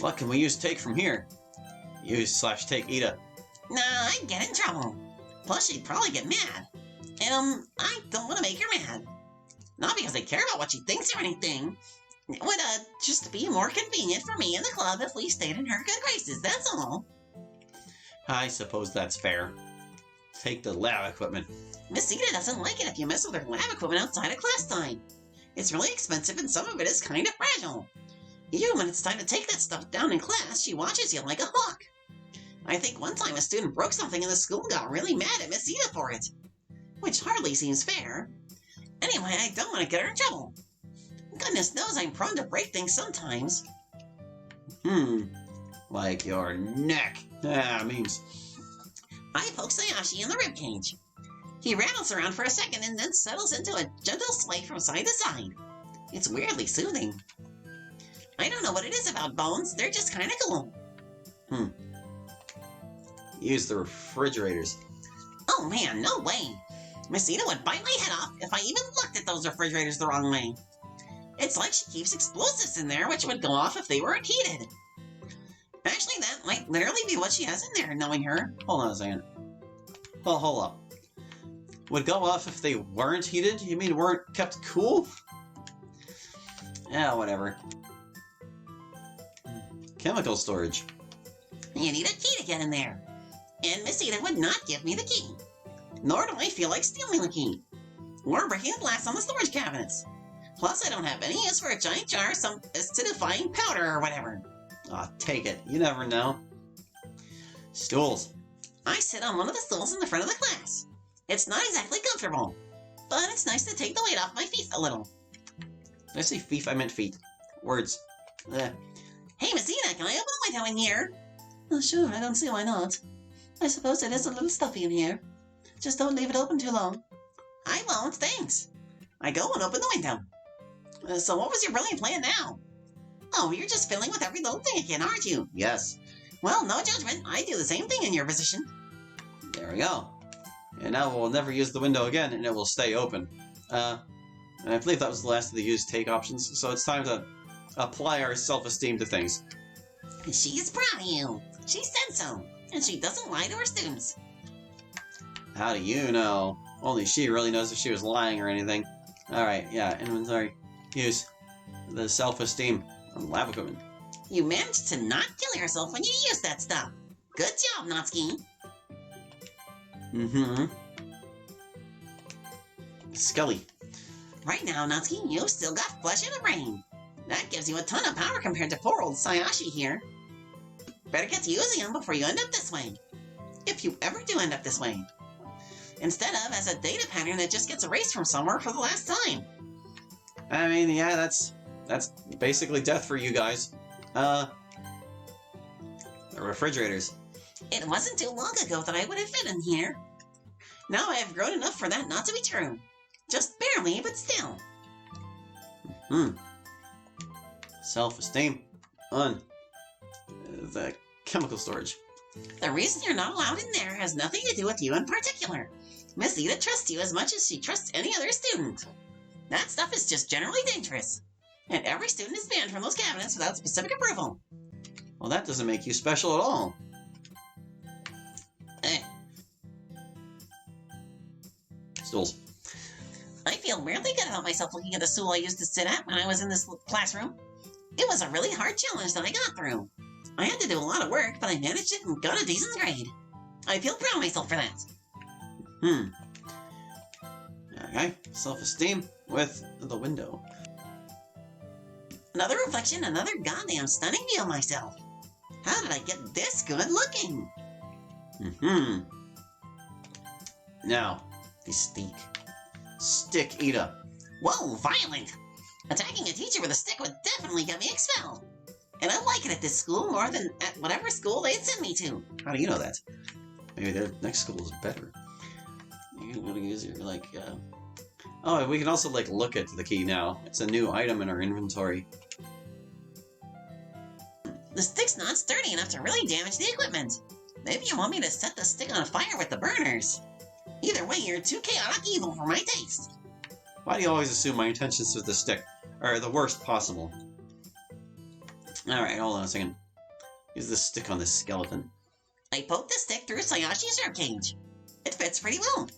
What can we use take from here? Use/take Ida. Nah, I'd get in trouble. Plus, she'd probably get mad. And, I don't want to make her mad. Not because I care about what she thinks or anything. It would, just be more convenient for me and the club if we stayed in her good graces, that's all. I suppose that's fair. Take the lab equipment. Miss Ida doesn't like it if you mess with her lab equipment outside of class time. It's really expensive and some of it is kind of fragile. Even when it's time to take that stuff down in class, she watches you like a hawk. I think one time a student broke something in the school and got really mad at Miss Ida for it. Which hardly seems fair. Anyway, I don't want to get her in trouble. Goodness knows I'm prone to break things sometimes. Like your neck. Memes. I poke Sayashi in the ribcage. He rattles around for a second and then settles into a gentle sway from side to side. It's weirdly soothing. I don't know what it is about bones, they're just kind of cool. Use the refrigerators. Oh man, no way. Miss Ida would bite my head off if I even looked at those refrigerators the wrong way. It's like she keeps explosives in there which would go off if they weren't heated. Actually, that might literally be what she has in there, knowing her. Hold on a second. Well, hold up. Would go off if they weren't heated? You mean weren't kept cool? Yeah, whatever. Chemical storage. You need a key to get in there. And Miss Ida would not give me the key. Nor do I feel like stealing the key. Or breaking the glass on the storage cabinets. Plus, I don't have any use for a giant jar of some acidifying powder or whatever. Aw, take it. You never know. Stools. I sit on one of the stools in the front of the class. It's not exactly comfortable, but it's nice to take the weight off my feet a little. Did I say feet? I meant feet. Words. Hey, Miss Ida, can I open the window in here? Oh, sure, I don't see why not. I suppose it is a little stuffy in here. Just don't leave it open too long. I won't, thanks. I go and open the window. So what was your brilliant plan now? Oh, you're just fiddling with every little thing again, aren't you? Yes. Well, no judgment. I do the same thing in your position. There we go. And now we'll never use the window again, and it will stay open. And I believe that was the last of the use take options, so it's time to apply our self-esteem to things. She's proud of you. She said so. And she doesn't lie to her students. How do you know? Only she really knows if she was lying or anything. Alright, yeah, inventory. Use the self-esteem on lab equipment. You managed to not kill yourself when you used that stuff. Good job, Natsuki. Scully. Right now, Natsuki, you've still got flesh in the brain. That gives you a ton of power compared to poor old Sayashi here. Better get to using them before you end up this way. If you ever do end up this way. Instead of as a data pattern that just gets erased from somewhere for the last time. I mean, yeah, that's basically death for you guys. The refrigerators. It wasn't too long ago that I would have fit in here. Now I have grown enough for that not to be true. Just barely, but still. Self-esteem on the chemical storage. The reason you're not allowed in there has nothing to do with you in particular. Miss Ida trusts you as much as she trusts any other student. That stuff is just generally dangerous. And every student is banned from those cabinets without specific approval. Well, that doesn't make you special at all. Stools. I feel weirdly good about myself looking at the stool I used to sit at when I was in this classroom. It was a really hard challenge that I got through. I had to do a lot of work, but I managed it and got a decent grade. I feel proud of myself for that. Okay, self-esteem with the window. Another reflection, another goddamn stunning view of myself. How did I get this good looking? Now, the stick. Stick Ida. Whoa, violent! Attacking a teacher with a stick would definitely get me expelled. And I like it at this school more than at whatever school they'd send me to. How do you know that? Maybe their next school is better. You can use your, Oh, we can also, look at the key now. It's a new item in our inventory. The stick's not sturdy enough to really damage the equipment. Maybe you want me to set the stick on fire with the burners. Either way, you're too chaotic evil for my taste. Why do you always assume my intentions with the stick are the worst possible? Alright, hold on a second. Use the stick on this skeleton. I poked the stick through Sayashi's ribcage. It fits pretty well.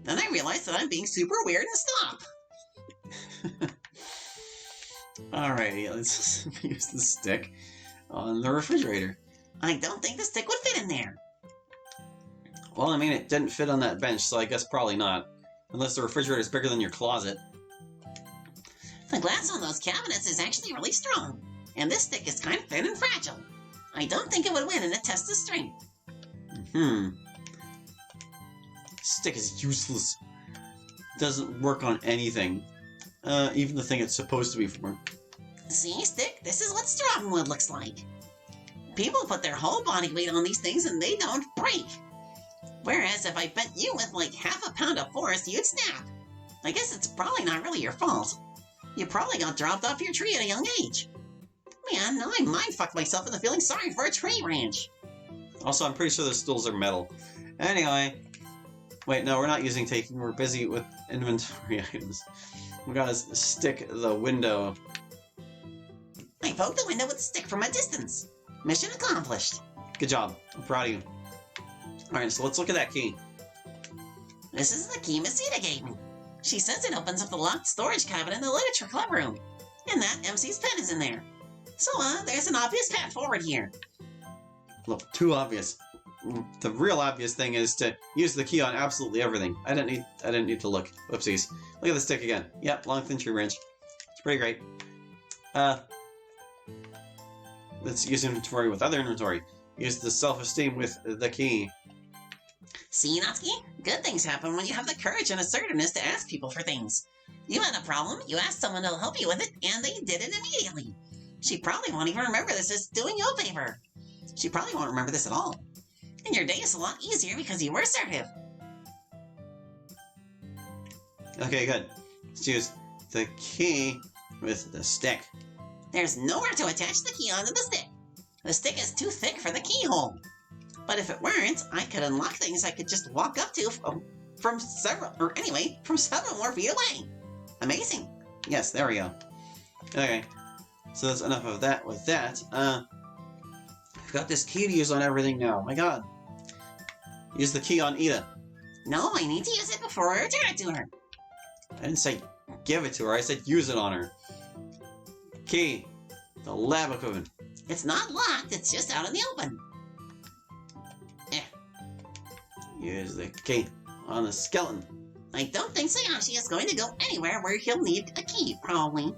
Then I realized that I'm being super weird and stop. Alrighty, let's use the stick on the refrigerator. I don't think the stick would fit in there. Well, I mean, it didn't fit on that bench, so I guess probably not. Unless the refrigerator is bigger than your closet. The glass on those cabinets is actually really strong, and this stick is kind of thin and fragile. I don't think it would win in a test of strength. Stick is useless. Doesn't work on anything. Even the thing it's supposed to be for. See, Stick, this is what strong wood looks like. People put their whole body weight on these things and they don't break. Whereas if I bent you with like half a pound of force, you'd snap. I guess it's probably not really your fault. You probably got dropped off your tree at a young age. Man, now I mind-fucked myself into feeling sorry for a tree branch. Also, I'm pretty sure those stools are metal. Anyway. Wait, no, we're not using taking. We're busy with inventory items. We gotta stick the window. I poked the window with a stick from a distance. Mission accomplished. Good job. I'm proud of you. Alright, so let's look at that key. This is the key Miss Ida gave me. She says it opens up the locked storage cabinet in the literature club room. And that MC's pen is in there. So, there's an obvious path forward here. Look, too obvious. The real obvious thing is to use the key on absolutely everything. I didn't need to look. Whoopsies. Look at the stick again. Yep, long thin tree branch. It's pretty great. Let's use inventory with other inventory. Use the self-esteem with the key. See, Natsuki? Good things happen when you have the courage and assertiveness to ask people for things. You had a problem, you asked someone to help you with it, and they did it immediately. She probably won't even remember this as doing you a favor. She probably won't remember this at all. And your day is a lot easier because you were assertive. Okay, good. Let's use the key with the stick. There's nowhere to attach the key onto the stick. The stick is too thick for the keyhole. But if it weren't, I could unlock things I could just walk up to from several more feet away. Amazing. Yes, there we go. Okay, so that's enough of that with that. I've got this key to use on everything now. My god. Use the key on Ida. No, I need to use it before I return it to her. I didn't say give it to her, I said use it on her. Key. The lab equipment. It's not locked, it's just out in the open. Use the key on the skeleton. I don't think Sayashi is going to go anywhere where he'll need a key, probably.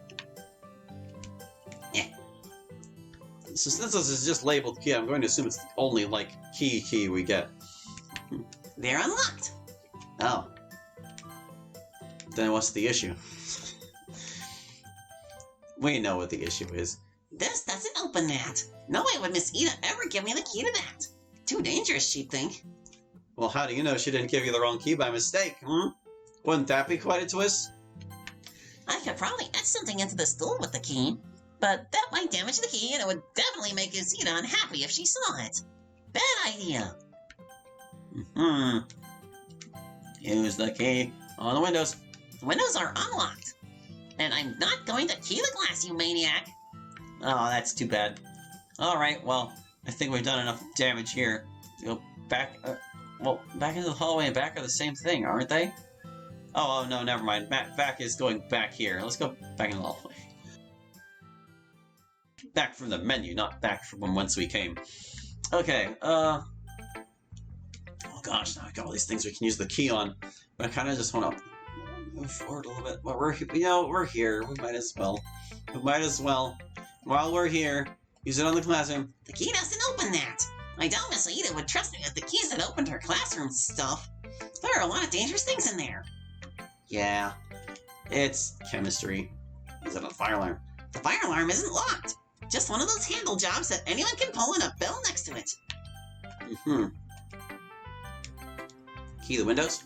So since this is just labeled key, I'm going to assume it's the only, like, key we get. They're unlocked. Oh. Then what's the issue? We know what the issue is. This doesn't open that. No way would Miss Ida ever give me the key to that. Too dangerous, she'd think. Well, how do you know she didn't give you the wrong key by mistake, Wouldn't that be quite a twist? I could probably etch something into the stool with the key, but that might damage the key and it would definitely make Miss Ida unhappy if she saw it. Bad idea. Use the key on the windows. The windows are unlocked. And I'm not going to key the glass, you maniac. Oh, that's too bad. Alright, well, I think we've done enough damage here. Go back, back into the hallway and back are the same thing, aren't they? Oh, no, never mind. Back is going back here. Let's go back in the hallway. Back from the menu, not back from whence we came. Okay, oh gosh, now I've got all these things we can use the key on. But I kind of just want to move forward a little bit. But we're here. We might as well. While we're here, use it on the classroom. The key doesn't open that. I doubt Miss Ida would trust me with the keys that opened her classroom stuff. There are a lot of dangerous things in there. Yeah, it's chemistry. Is it a fire alarm? The fire alarm isn't locked. Just one of those handle jobs that anyone can pull and a bell next to it. Key the windows?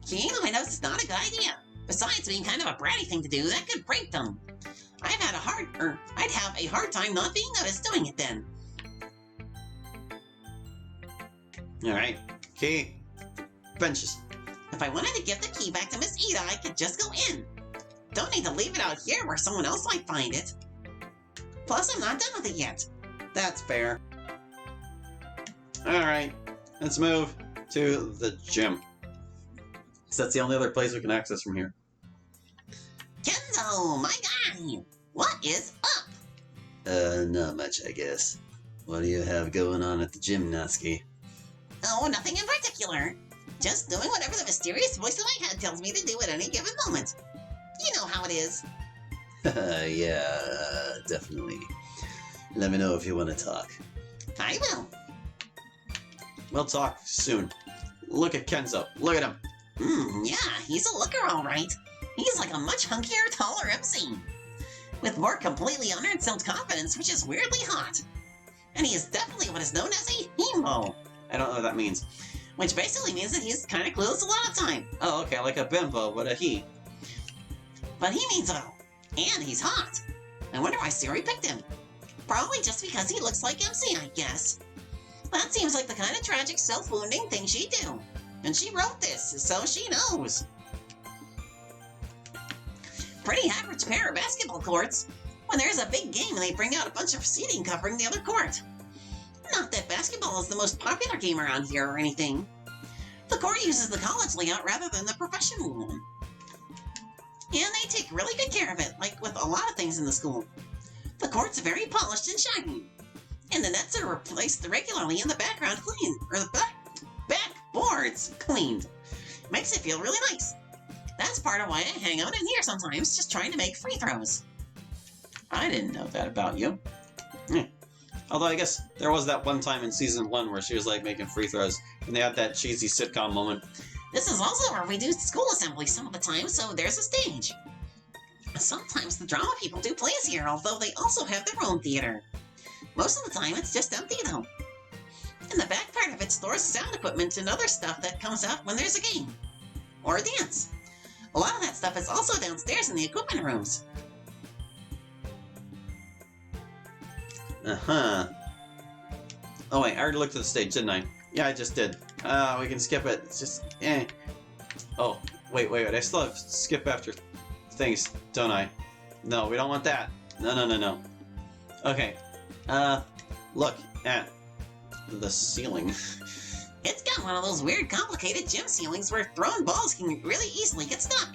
Keying the windows is not a good idea. Besides being kind of a bratty thing to do, that could break them. I'd have a hard time not being noticed doing it then. Alright, key. Benches. If I wanted to give the key back to Miss Ida, I could just go in. Don't need to leave it out here where someone else might find it. Plus, I'm not done with it yet. That's fair. Alright, let's move to the gym. So that's the only other place we can access from here. Kenzo, my guy! What is up? Not much, I guess. What do you have going on at the gym, Natsuki? Oh, nothing in particular. Just doing whatever the mysterious voice in my head tells me to do at any given moment. You know how it is. Yeah, definitely. Let me know if you want to talk. I will. We'll talk soon. Look at Kenzo. Look at him. Yeah, he's a looker all right. He's like a much hunkier, taller MC. With more completely unearned self-confidence, which is weirdly hot. And he is definitely what is known as a himo. I don't know what that means. Which basically means that he's kind of clueless a lot of time. Oh, okay, like a bimbo, but a he. But he means well. And he's hot. I wonder why Siri picked him. Probably just because he looks like MC, I guess. That seems like the kind of tragic self-wounding thing she'd do. And she wrote this, so she knows. Pretty average pair of basketball courts. When there's a big game and they bring out a bunch of seating covering the other court. Not that basketball is the most popular game around here or anything. The court uses the college layout rather than the professional one. And they take really good care of it, like with a lot of things in the school. The court's very polished and shiny. And the nets are replaced regularly in the background clean, or the backboards cleaned. Makes it feel really nice. That's part of why I hang out in here sometimes, just trying to make free throws. I didn't know that about you. Although I guess there was that one time in season 1 where she was like making free throws, and they had that cheesy sitcom moment. This is also where we do school assembly some of the time, so there's a stage. Sometimes the drama people do plays here, although they also have their own theater. Most of the time it's just empty though. And the back part of it stores sound equipment and other stuff that comes out when there's a game. Or a dance. A lot of that stuff is also downstairs in the equipment rooms. Uh-huh. Oh wait, I already looked at the stage, didn't I? Yeah, I just did. We can skip it. It's just, Oh, wait. I still have skip after things, don't I? No, we don't want that. No. Okay. Look at the ceiling. It's got one of those weird complicated gym ceilings where thrown balls can really easily get stuck.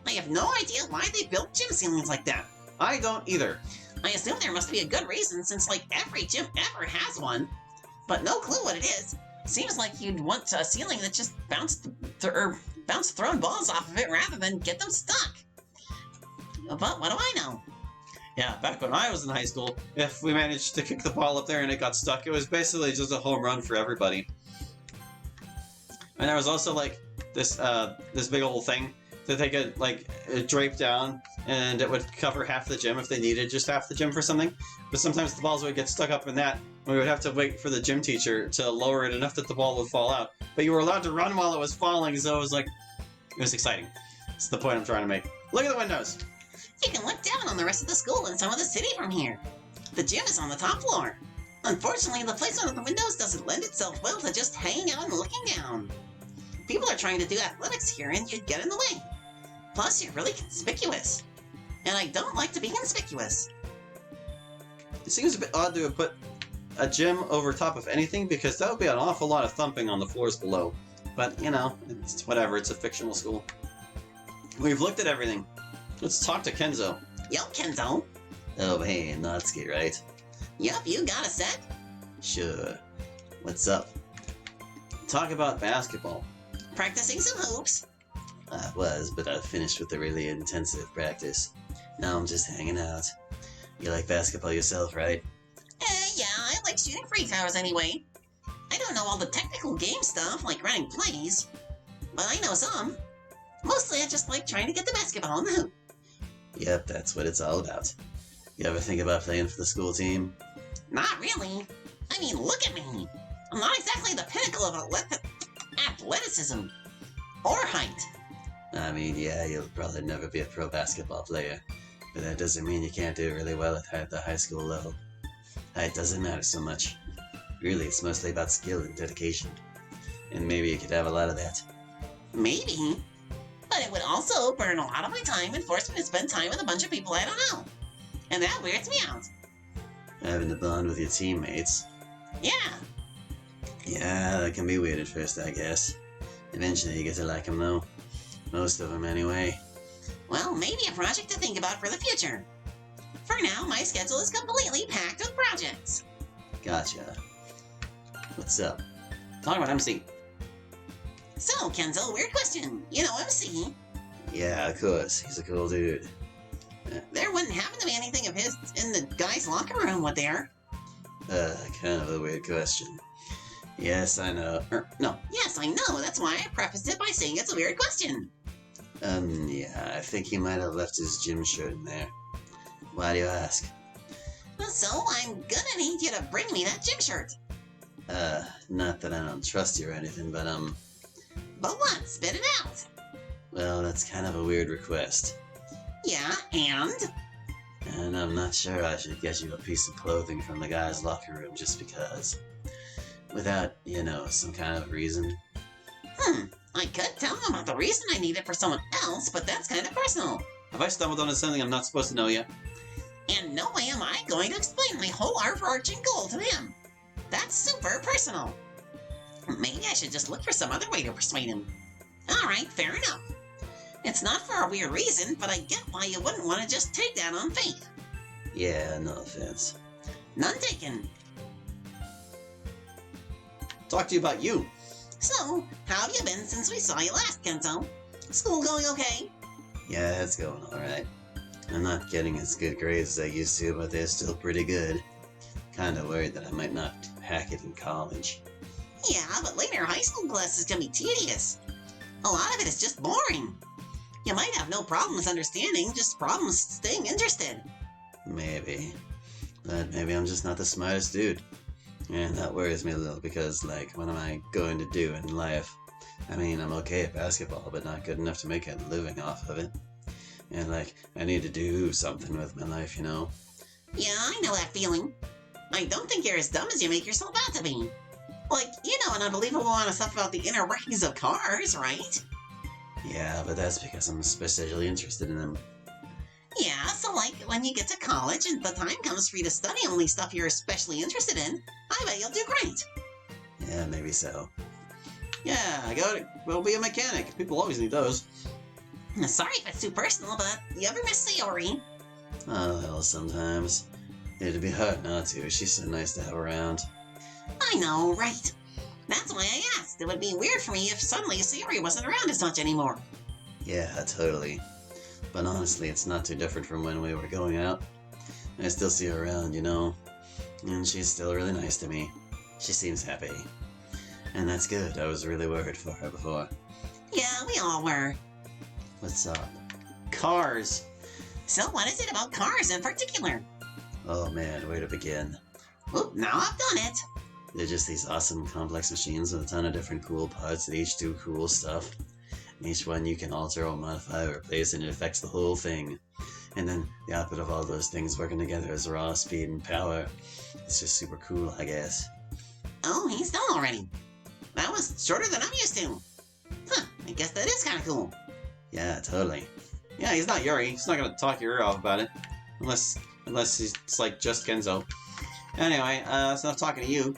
I have no idea why they built gym ceilings like that. I don't either. I assume there must be a good reason since like every gym ever has one. But no clue what it is. Seems like you'd want a ceiling that just bounced thrown balls off of it rather than get them stuck. But what do I know? Yeah, back when I was in high school, if we managed to kick the ball up there and it got stuck, it was basically just a home run for everybody. And there was also like this big old thing that they could like drape down, and it would cover half the gym if they needed just half the gym for something. But sometimes the balls would get stuck up in that, and we would have to wait for the gym teacher to lower it enough that the ball would fall out. But you were allowed to run while it was falling, so it was exciting. That's the point I'm trying to make. Look at the windows! You can look down on the rest of the school and some of the city from here. The gym is on the top floor. Unfortunately, the placement of the windows doesn't lend itself well to just hanging out and looking down. People are trying to do athletics here and you'd get in the way. Plus, you're really conspicuous. And I don't like to be conspicuous. It seems a bit odd to have put a gym over top of anything, because that would be an awful lot of thumping on the floors below. But, you know, it's whatever, it's a fictional school. We've looked at everything. Let's talk to Kenzo. Yo, Kenzo. Oh, hey, Natsuki, right? Yup, you got a set? Sure. What's up? Talk about basketball. Practicing some hoops? I was, but I finished with a really intensive practice. Now I'm just hanging out. You like basketball yourself, right? Yeah, I like shooting free throws anyway. I don't know all the technical game stuff like running plays, but I know some. Mostly I just like trying to get the basketball in the hoop. Yep, that's what it's all about. You ever think about playing for the school team? Not really. I mean, look at me. I'm not exactly the pinnacle of athleticism or height. I mean, yeah, you'll probably never be a pro basketball player, but that doesn't mean you can't do really well at the high school level. Height doesn't matter so much. Really, it's mostly about skill and dedication. And maybe you could have a lot of that. Maybe. But it would also burn a lot of my time and force me to spend time with a bunch of people I don't know. And that weirds me out. having to bond with your teammates. Yeah. Yeah, that can be weird at first, I guess. Eventually you get to like them though. Most of them anyway. Well, maybe a project to think about for the future. For now, my schedule is completely packed with projects. Gotcha. What's up? Talking about MC. So, Kenzo, weird question. You know MC. Yeah, of course. He's a cool dude. There wouldn't happen to be anything of his in the guys' locker room, would there? Kind of a weird question. Yes, I know. No. Yes, I know. That's why I prefaced it by saying it's a weird question. Yeah, I think he might have left his gym shirt in there. Why do you ask? So, I'm gonna need you to bring me that gym shirt. Not that I don't trust you or anything, but, But what? Spit it out. well, that's kind of a weird request. Yeah, and? And I'm not sure I should get you a piece of clothing from the guy's locker room just because. Without, some kind of reason. I could tell him about the reason I need it for someone else, but that's kind of personal. Have I stumbled onto something I'm not supposed to know yet? And no way am I going to explain my whole overarching goal to him. That's super personal. Maybe I should just look for some other way to persuade him. Alright, fair enough. It's not for a weird reason, but I get why you wouldn't want to just take that on faith. Yeah, no offense. None taken. Talk to you about you. So, how have you been since we saw you last, Kenzo? School going okay? Yeah, it's going alright. I'm not getting as good grades as I used to, but they're still pretty good. Kinda worried that I might not hack it in college. Yeah, but later high school classes can be tedious. A lot of it is just boring. You might have no problems understanding, just problems staying interested. Maybe. But maybe I'm just not the smartest dude. And that worries me a little because, what am I going to do in life? I mean, I'm okay at basketball, but not good enough to make a living off of it. And, I need to do something with my life, Yeah, I know that feeling. I don't think you're as dumb as you make yourself out to be. You know an unbelievable amount of stuff about the inner workings of cars, right? Yeah, but that's because I'm especially interested in them. Yeah, so when you get to college and the time comes for you to study only stuff you're especially interested in, I bet you'll do great. Yeah, maybe so. Yeah, I got it. We'll be a mechanic. People always need those. Sorry if it's too personal, but you ever miss Sayori? Oh, well, sometimes. It'd be hard not to. She's so nice to have around. I know, right? That's why I asked. It would be weird for me if suddenly Sayori wasn't around as much anymore. Yeah, totally. But honestly, it's not too different from when we were going out. I still see her around, and she's still really nice to me. She seems happy. And that's good. I was really worried for her before. Yeah, we all were. What's up? Cars. So what is it about cars in particular? Oh man, where to begin? Oop, now I've done it. They're just these awesome complex machines with a ton of different cool parts that each do cool stuff. And each one you can alter or modify or replace and it affects the whole thing. And then the output of all those things working together is raw speed and power. It's just super cool, I guess. Oh, he's done already. That was shorter than I'm used to. Huh, I guess that is kind of cool. Yeah, totally. Yeah, he's not Yuri. He's not gonna talk your ear off about it. Unless he's like just Kenzo. Anyway, it's enough talking to you.